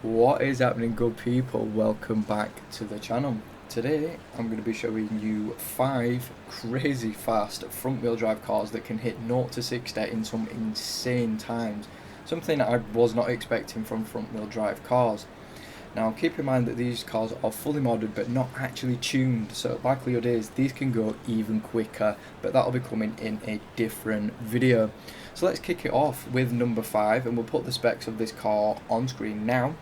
What is happening, good people? Welcome back to the channel. Today I'm going to be showing you 5 crazy fast front wheel drive cars that can hit 0 to 60 in some insane times. Something I was not expecting from front wheel drive cars. Now keep in mind that these cars are fully modded but not actually tuned, so likelihood is these can go even quicker, but that'll be coming in a different video. So let's kick it off with number 5, and we'll put the specs of this car on screen now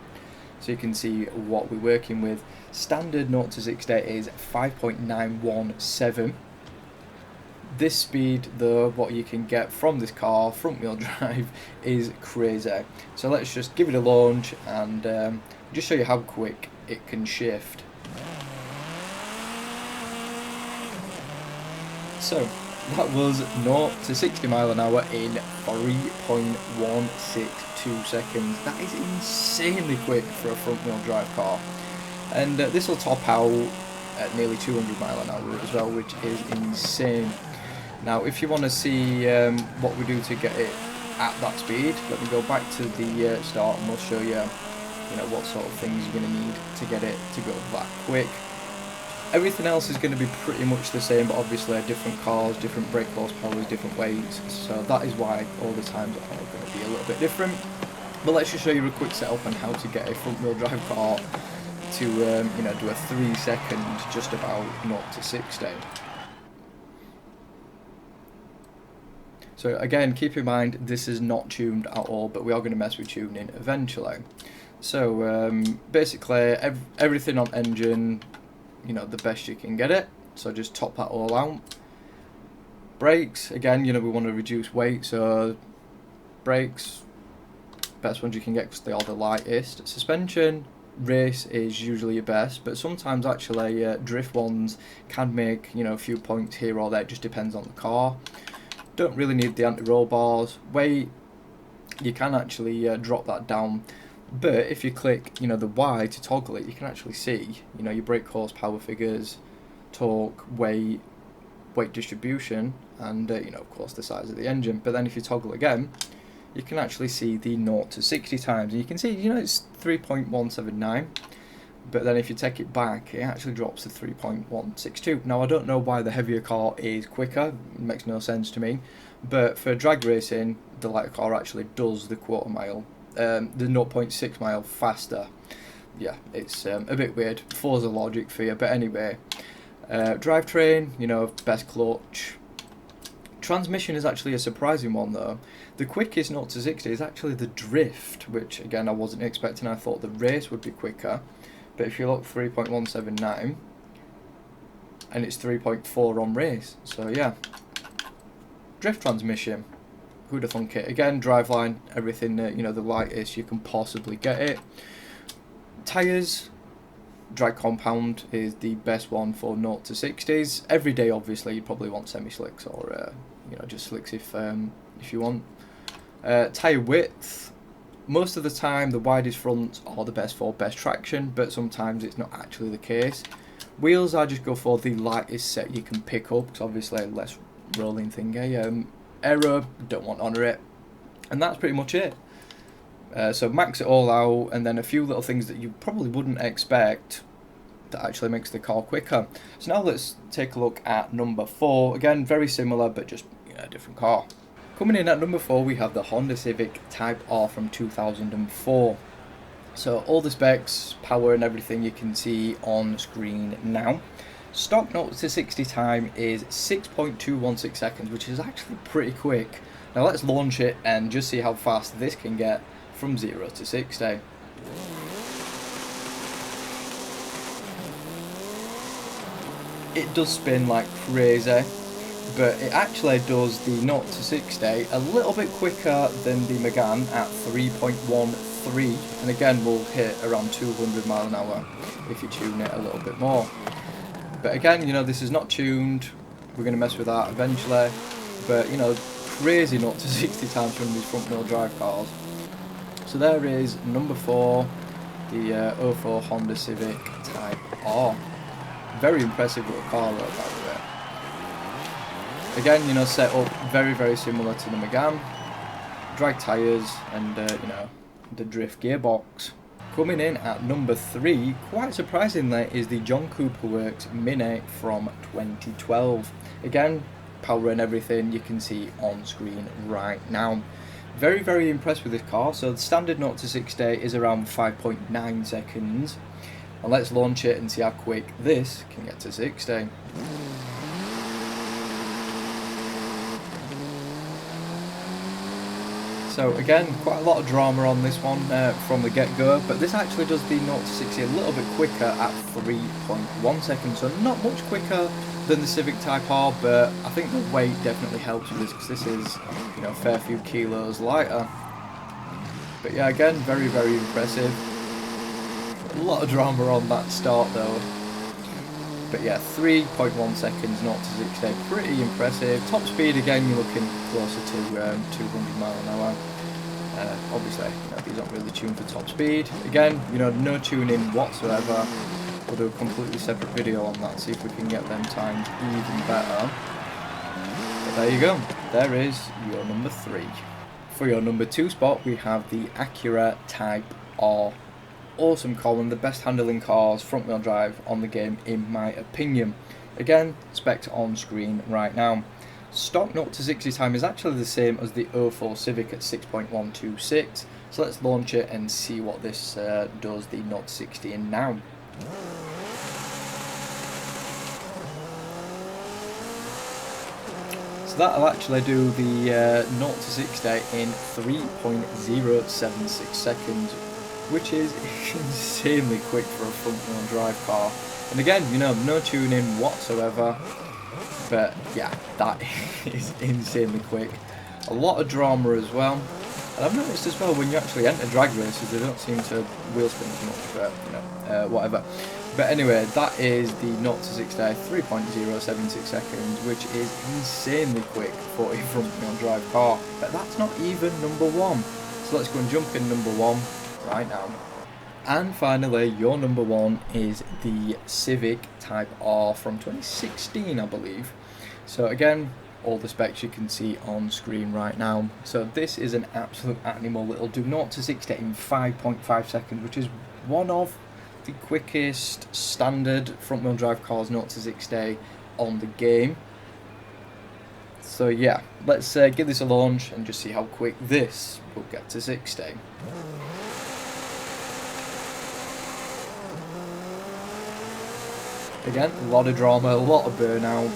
so you can see what we're working with. Standard 0 to 60 is 5.917. This speed though, what you can get from this car front wheel drive, is crazy. So let's just give it a launch and just show you how quick it can shift. So that was 0 to 60 mile an hour in 3.162 seconds. That is insanely quick for a front wheel drive car. And this will top out at nearly 200 mile an hour as well, which is insane. Now if you want to see what we do to get it at that speed, let me go back to the start and we'll show you, what sort of things you're going to need to get it to go that quick. Everything else is going to be pretty much the same, but obviously different cars, different brake horsepower, different weights, so that is why all the times are going to be a little bit different. But let's just show you a quick setup on how to get a front wheel drive car to do a 3 second just about 0 to 60. So again, keep in mind this is not tuned at all, but we are going to mess with tuning eventually. So basically everything on engine, the best you can get it, so just top that all out. Brakes, again, we want to reduce weight, so brakes, best ones you can get because they are the lightest. Suspension, race is usually your best, but sometimes actually drift ones can make a few points here or there. It just depends on the car. Don't really need the anti-roll bars. Weight, you can actually drop that down, but if you click the Y to toggle it, you can actually see your brake horsepower figures, torque, weight distribution, and of course the size of the engine. But then if you toggle again, you can actually see the 0 to 60 times, and you can see it's 3.179, but then if you take it back, it actually drops to 3.162. Now I don't know why the heavier car is quicker, it makes no sense to me, but for drag racing the lighter car actually does the quarter mile, the 0.6 mile faster. Yeah, it's a bit weird. Forza logic for you, but anyway. Drivetrain, best clutch. Transmission is actually a surprising one though. The quickest 0 to 60 is actually the drift, which again I wasn't expecting. I thought the race would be quicker, but if you look, 3.179 and it's 3.4 on race, so yeah. Drift transmission, who'd have thunk it? Again, driveline, everything the lightest you can possibly get it. Tyres, drag compound is the best one for 0 to 60s. Every day obviously you probably want semi-slicks or just slicks if you want. Tyre width, most of the time the widest fronts are the best for best traction, but sometimes it's not actually the case. Wheels, I just go for the lightest set you can pick up, because obviously less rolling thingy. Aero, don't want to honour it, and that's pretty much it. So max it all out, and then a few little things that you probably wouldn't expect that actually makes the car quicker. So now let's take a look at number 4. Again, very similar, but just a different car. Coming in at number 4, we have the Honda Civic Type R from 2004. So all the specs, power and everything you can see on screen now. Stock 0 to 60 time is 6.216 seconds, which is actually pretty quick. Now let's launch it and just see how fast this can get from 0 to 60. It does spin like crazy, but it actually does the 0 to 60 a little bit quicker than the Megane at 3.13, and again we'll hit around 200 mile an hour if you tune it a little bit more. But again, this is not tuned, we're going to mess with that eventually, but crazy 0 to 60 times from these front wheel drive cars. So there is number 4, the 04 Honda Civic Type R. Very impressive little car though, by the way. Again, set up very, very similar to the Megane. Drag tyres and, the drift gearbox. Coming in at number 3, quite surprisingly, is the John Cooper Works Mini from 2012. Again, power and everything you can see on screen right now. Very, very impressed with this car. So the standard 0 to 60 is around 5.9 seconds. And let's launch it and see how quick this can get to 60. So again, quite a lot of drama on this one from the get-go, but this actually does the 0 to 60 a little bit quicker at 3.1 seconds, so not much quicker than the Civic Type R, but I think the weight definitely helps with this, because this is, you know, a fair few kilos lighter. But yeah, again, very, very impressive. A lot of drama on that start though. But yeah, 3.1 seconds, 0 to 60, pretty impressive. Top speed, again, you're looking closer to 200 miles an hour. Obviously, you know, these aren't really tuned for top speed. Again, you know, no tuning whatsoever. We'll do a completely separate video on that, see if we can get them times even better. But there you go, there is your number 3. For your number 2 spot, we have the Acura Type R. Awesome car, one of the best handling cars, front wheel drive on the game in my opinion. Again, spec'd on screen right now. Stock 0 to 60 time is actually the same as the 04 Civic at 6.126. So let's launch it and see what this does the 0 to 60 in now. So that'll actually do the 0 to 60 in 3.076 seconds, which is insanely quick for a front wheel drive car. And again, you know, no tuning whatsoever, but yeah, that is insanely quick. A lot of drama as well. And I've noticed as well, when you actually enter drag races, they don't seem to wheel spin as much, but you know, whatever. But anyway, that is the 0 to 60, 3.076 seconds, which is insanely quick for a front wheel drive car. But that's not even number 1. So let's go and jump in number 1 right now. And finally, your number 1 is the Civic Type R from 2016, I believe. So again, all the specs you can see on screen right now. So this is an absolute animal. It'll do 0 to 60 in 5.5 seconds, which is one of the quickest standard front wheel drive cars 0 to 60 on the game. So yeah, let's give this a launch and just see how quick this will get to 60. Again, a lot of drama, a lot of burnout,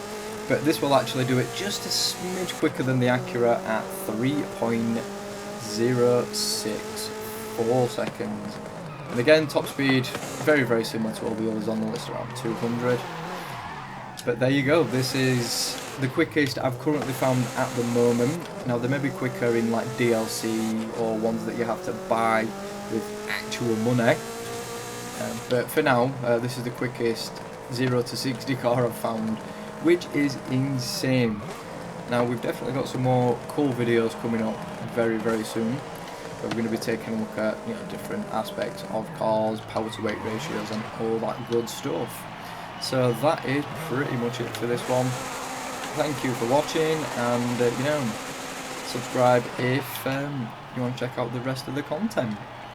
but this will actually do it just a smidge quicker than the Acura at 3.064 seconds. And again, top speed, very, very similar to all the others on the list, around 200. But there you go, this is the quickest I've currently found at the moment. Now, they may be quicker in like DLC or ones that you have to buy with actual money. But for now, this is the quickest 0 to 60 car I've found, which is insane. Now, we've definitely got some more cool videos coming up very, very soon. We're going to be taking a look at, you know, different aspects of cars, power to weight ratios and all that good stuff. So that is pretty much it for this one. Thank you for watching, and you know, subscribe if you want to check out the rest of the content.